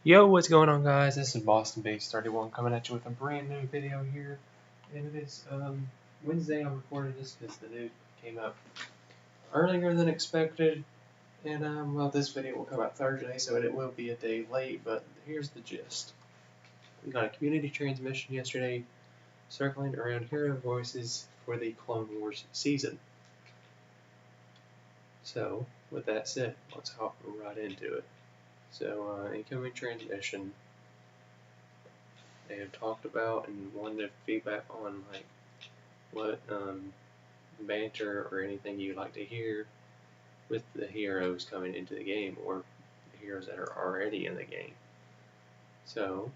Yo, what's going on, guys? This is Boston Base 31 coming at you with a brand new video here. And it is Wednesday. I recorded this because the news came up earlier than expected. And well, this video will come out Thursday, so it will be a day late, but here's the gist. We got a community transmission yesterday circling around hero voices for the Clone Wars season. So, with that said, let's hop right into it. So, incoming transmission. They have talked about and wanted feedback on like what banter or anything you'd like to hear with the heroes coming into the game or the heroes that are already in the game. So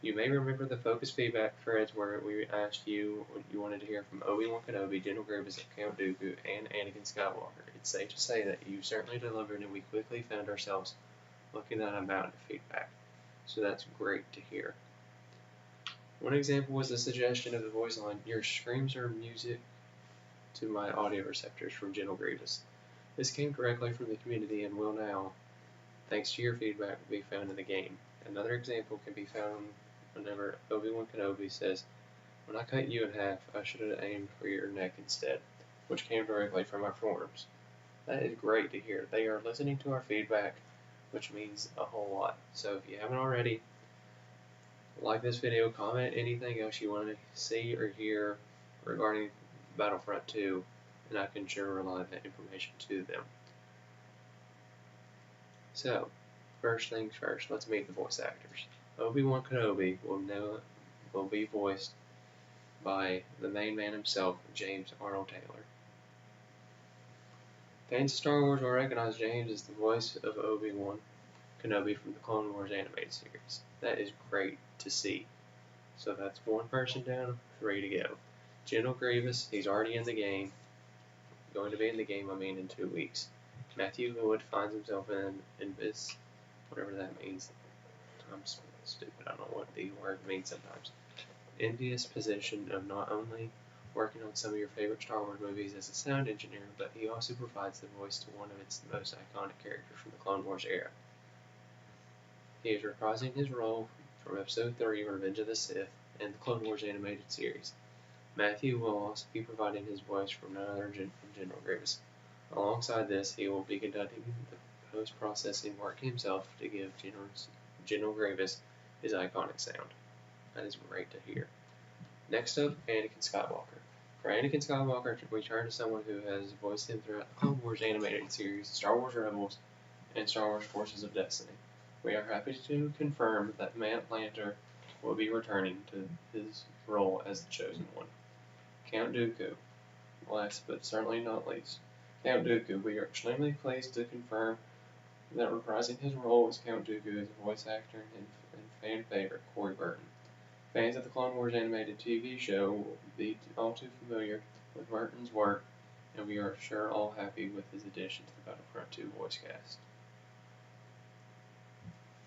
you may remember the focus feedback threads where we asked you what you wanted to hear from Obi-Wan Kenobi, General Grievous, Count Dooku, and Anakin Skywalker. It's safe to say that you certainly delivered, and we quickly found ourselves looking at a mountain of feedback. So that's great to hear. One example was the suggestion of the voice line, "Your screams are music to my audio receptors," from General Grievous. This came directly from the community and will now, thanks to your feedback, be found in the game. Another example can be found whenever Obi-Wan Kenobi says, "When I cut you in half, I should have aimed for your neck instead," which came directly from our forums. That is great to hear. They are listening to our feedback, which means a whole lot. So if you haven't already, like this video, comment anything else you want to see or hear regarding Battlefront 2, and I can sure relay that information to them. So, first things first, let's meet the voice actors. Obi-Wan Kenobi will be voiced by the main man himself, James Arnold Taylor. Fans of Star Wars will recognize James as the voice of Obi-Wan Kenobi from the Clone Wars animated series. That is great to see. So that's one person down, 3 to go. General Grievous, he's already in the game. Going to be in the game, in 2 weeks. Matthew Wood finds himself in this, whatever that means. I'm stupid, I don't know what the word means sometimes. Envious position of not only working on some of your favorite Star Wars movies as a sound engineer, but he also provides the voice to one of its most iconic characters from the Clone Wars era. He is reprising his role from Episode 3, Revenge of the Sith, and the Clone Wars animated series. Matthew will also be providing his voice from none other than General Grievous. Alongside this, he will be conducting the post-processing work himself to give General Grievous his iconic sound. That is great to hear. Next up, Anakin Skywalker. For Anakin Skywalker, we turn to someone who has voiced him throughout the Clone Wars animated series, Star Wars Rebels, and Star Wars Forces of Destiny. We are happy to confirm that Matt Lanter will be returning to his role as the Chosen One. Count Dooku. Last but certainly not least, Count Dooku. We are extremely pleased to confirm that reprising his role as Count Dooku is voice actor and fan favorite Corey Burton. Fans of the Clone Wars animated TV show will be all too familiar with Burton's work, and we are sure all happy with his addition to the Battlefront II voice cast.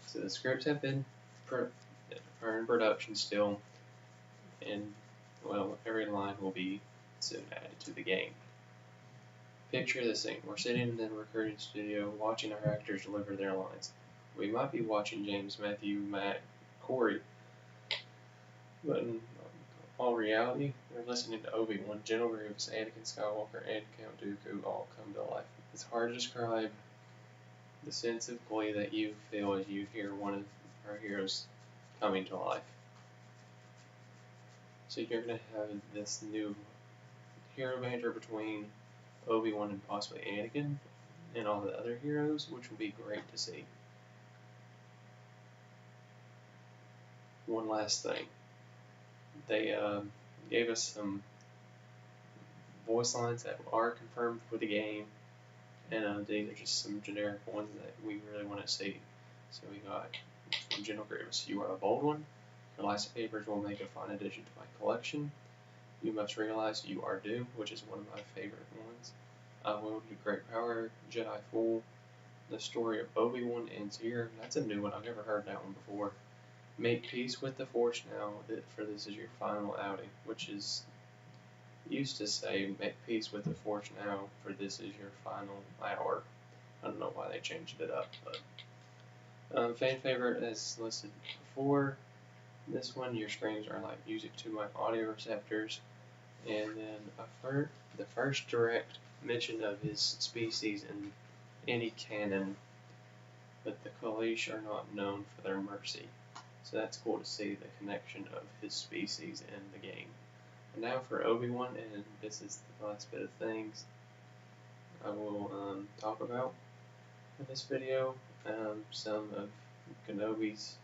So the scripts have been in production still, and well, every line will be soon added to the game. Picture this scene. We're sitting in the recording studio watching our actors deliver their lines. We might be watching James, Matthew, Matt, Corey, but in all reality, we're listening to Obi-Wan, General Grievous, Anakin Skywalker, and Count Dooku all come to life. It's hard to describe the sense of glee that you feel as you hear one of our heroes coming to life. So you're going to have this new hero banter between Obi-Wan and possibly Anakin and all the other heroes, which will be great to see. One last thing. They gave us some voice lines that are confirmed for the game, and these are just some generic ones that we really want to see. So we got from General Grievous, "You are a bold one. Your lightsabers will make a fine addition to my collection. You must realize you are due," which is one of my favorite ones. "I wield great power, Jedi fool. The story of Obi-Wan ends here." That's a new one. I've never heard that one before. "Make peace with the Force now, for this is your final outing," which is used to say, "Make peace with the Force now, for this is your final hour." I don't know why they changed it up. But fan favorite as listed before. This one, your screams are like music to my audio receptors. And then the first direct mention of his species in any canon, but the Kalish are not known for their mercy. So that's cool to see the connection of his species in the game. And now for Obi-Wan, and this is the last bit of things I will talk about in this video. Some of Kenobi's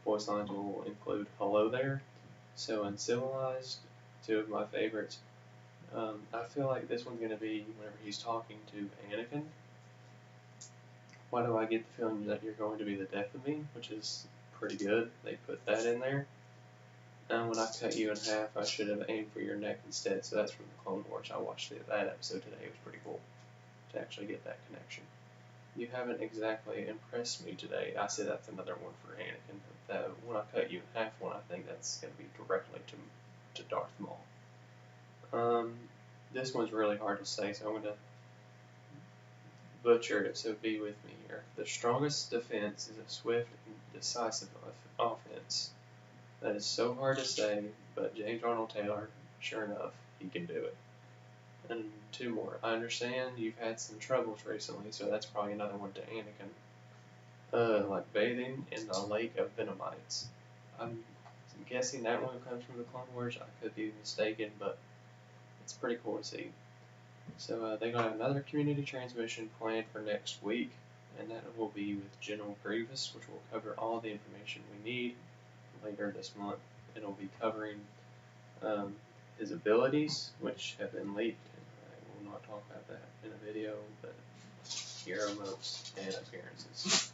voice lines will include "Hello there." So in Civilized, two of my favorites. I feel like this one's going to be whenever he's talking to Anakin. Why do I get the feeling that you're going to be the death of me? Which is pretty good. They put that in there. When I cut you in half, I should have aimed for your neck instead. So that's from the Clone Wars. I watched that episode today. It was pretty cool to actually get that connection. You haven't exactly impressed me today. I say that's another one for Anakin. That when I cut you in half one, I think that's going to be directly to Darth Maul. This one's really hard to say, so I'm going to butcher it, so be with me here. The strongest defense is a swift and decisive offense. That is so hard to say, but James Arnold Taylor, sure enough, he can do it. And two more. I understand you've had some troubles recently, so that's probably another one to Anakin. Like bathing in a lake of Venomites. I'm guessing that one comes from the Clone Wars. I could be mistaken, but it's pretty cool to see. So they're going to have another community transmission planned for next week, and that will be with General Grievous, which will cover all the information we need later this month. It'll be covering his abilities, which have been leaked, and I will not talk about that in a video, but hero modes and appearances.